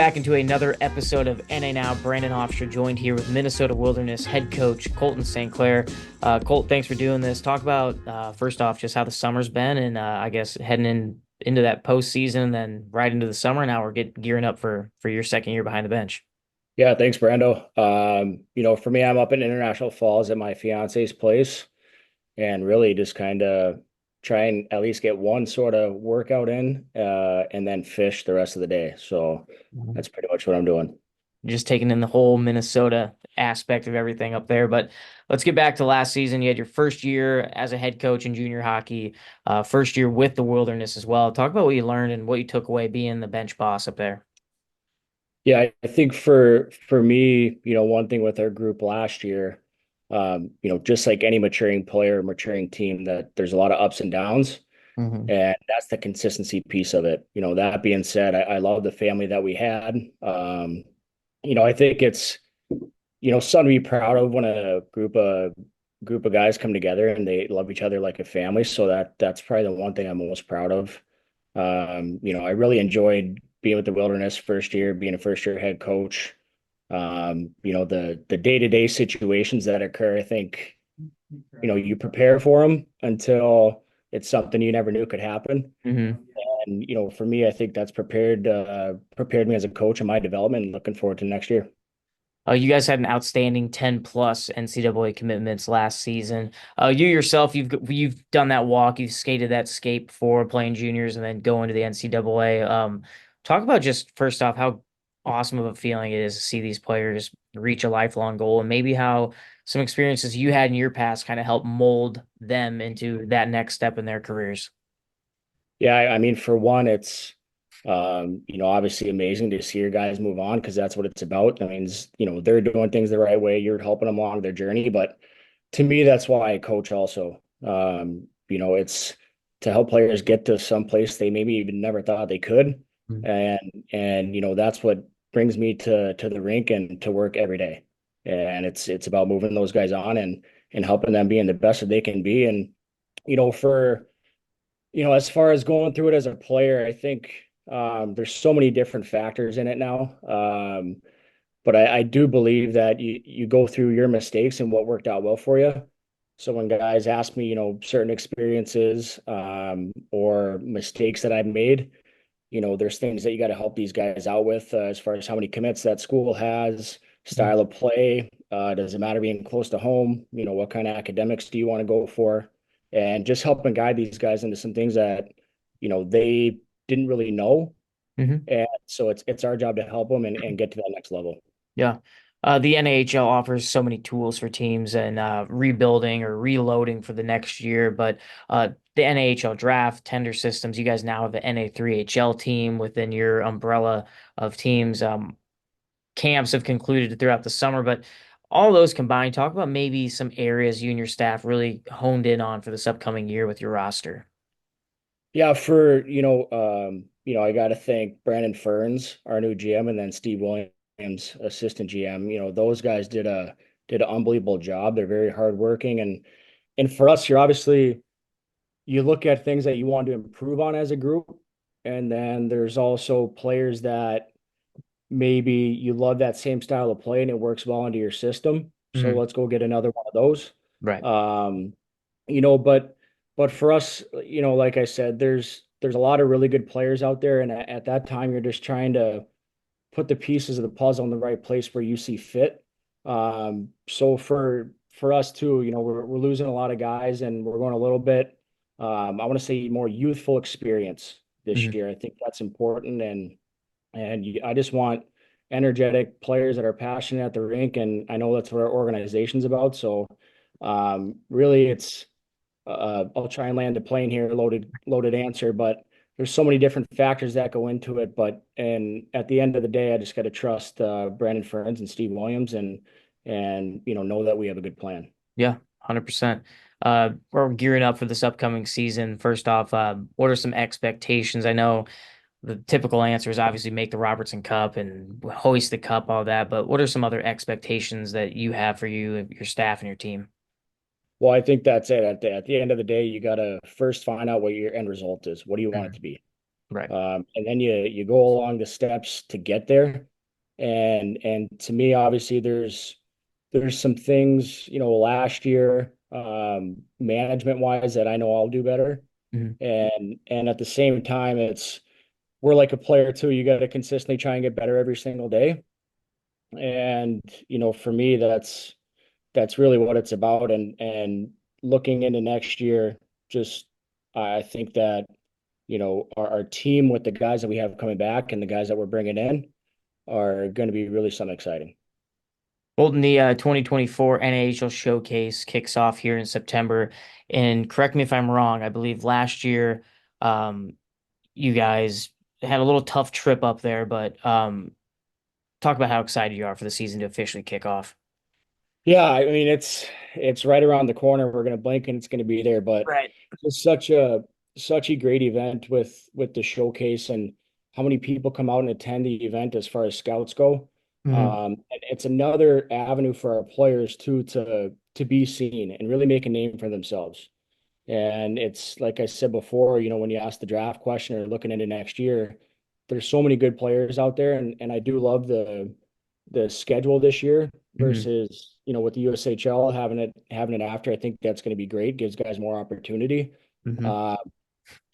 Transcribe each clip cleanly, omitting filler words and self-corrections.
back into another episode of NA Now. Brandon Hofstra joined here with Minnesota Wilderness head coach Colten St. Clair. Colt, thanks for doing this. Talk about first off just how the summer's been, and I guess heading into that postseason, then right into the summer. Now we're gearing up for your second year behind the bench. Yeah, thanks, Brando. For me, I'm up in International Falls at my fiance's place and really just kind of try and at least get one sort of workout in and then fish the rest of the day. So Mhm. that's pretty much what I'm doing. Just taking in the whole Minnesota aspect of everything up there. But let's get back to last season. You had your first year as a head coach in junior hockey, first year with the Wilderness as well. Talk about what you learned and what you took away being the bench boss up there. Yeah, I think for me, one thing with our group last year, just like any maturing player, maturing team, that there's a lot of ups and downs. Hmm. And that's the consistency piece of it. That being said, I love the family that we had. I think it's, something to be proud of when a group of guys come together and they love each other like a family. So that's probably the one thing I'm most proud of. I really enjoyed being with the Wilderness first year, being a first year head coach. The day-to-day situations that occur, I think, you prepare for them until it's something you never knew could happen. Hmm. And for me, I think that's prepared me as a coach in my development and looking forward to next year. You guys had an outstanding 10 plus NCAA commitments last season. You yourself, you've done that walk, you've skated that skate before playing juniors and then going to the NCAA. Talk about just first off how awesome of a feeling it is to see these players reach a lifelong goal and maybe how some experiences you had in your past kind of help mold them into that next step in their careers. Yeah, I mean, for one, it's obviously amazing to see your guys move on because that's what it's about. I mean, they're doing things the right way. You're helping them along their journey. But to me, that's why I coach also. It's to help players get to some place they maybe even never thought they could. And that's what brings me to the rink and to work every day. And it's about moving those guys on and helping them being the best that they can be. And for as far as going through it as a player, I think there's so many different factors in it now. But I do believe that you go through your mistakes and what worked out well for you. So when guys ask me, certain experiences or mistakes that I've made, there's things that you got to help these guys out with as far as how many commits that school has, style of play. Does it matter being close to home? What kind of academics do you want to go for? And just helping guide these guys into some things that, they didn't really know. Mm-hmm. And so it's our job to help them and get to that next level. Yeah. The NHL offers so many tools for teams and rebuilding or reloading for the next year. But the NHL draft, tender systems, you guys now have an NA3HL team within your umbrella of teams. Camps have concluded throughout the summer, but all those combined, talk about maybe some areas you and your staff really honed in on for this upcoming year with your roster. Yeah, I got to thank Brandon Ferns, our new GM, and then Steve Williams, assistant GM. Those guys did an unbelievable job. They're very hardworking, and for us, you look at things that you want to improve on as a group, and then there's also players that maybe you love that same style of play and it works well into your system. So Mhm. let's go get another one of those. Right. Um, but for us, like I said, there's a lot of really good players out there, and at that time, you're just trying to put the pieces of the puzzle in the right place where you see fit. So for us too, we're losing a lot of guys, and we're going a little bit. I want to say more youthful experience this Mhm. year. I think that's important, I just want energetic players that are passionate at the rink, and I know that's what our organization's about. So really, it's I'll try and land the plane here, loaded answer, but there's so many different factors that go into it. And at the end of the day, I just got to trust Brandon Ferns and Steve Williams, and know that we have a good plan. Yeah, 100%. We're gearing up for this upcoming season. First off, what are some expectations? I know the typical answer is obviously make the Robertson Cup and hoist the cup, all that, but what are some other expectations that you have for you, your staff, and your team? Well, I think that's it. At the end of the day, you got to first find out what your end result is. What do you want it Mhm. to be? Right. And then you go along the steps to get there. And to me, obviously, there's some things, last year, management wise, that I know I'll do better. Mhm. And at the same time, we're like a player too. You got to consistently try and get better every single day. And for me, that's really what it's about. And looking into next year, just I think that our team with the guys that we have coming back and the guys that we're bringing in are going to be really something exciting. Colton, the 2024 NHL Showcase kicks off here in September. And correct me if I'm wrong, I believe last year um, you guys had a little tough trip up there, but talk about how excited you are for the season to officially kick off. Yeah, I mean it's right around the corner. We're going to blink and it's going to be there. But Right. it's such a great event with the showcase and how many people come out and attend the event as far as scouts go. Hmm. And it's another avenue for our players too to be seen and really make a name for themselves. And it's like I said before, when you ask the draft question or looking into next year, there's so many good players out there, and I do love the schedule this year Hmm. versus with the USHL having it after. I think that's going to be great, gives guys more opportunity. Hmm. Uh,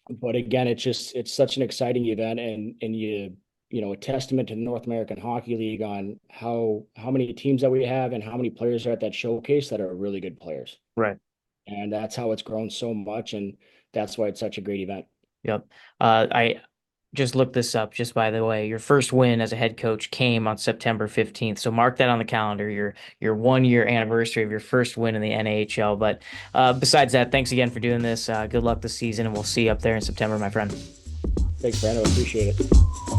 but again, it's such an exciting event, and a testament to the North American Hockey League on how many teams that we have and how many players are at that showcase that are really good players. Right. And that's how it's grown so much, and that's why it's such a great event. Yep. I just looked this up, just by the way. Your first win as a head coach came on September 15th. So mark that on the calendar, your 1 year anniversary of your first win in the NHL. But besides that, thanks again for doing this. Good luck this season, and we'll see you up there in September, my friend. Thanks, Brando. Appreciate it.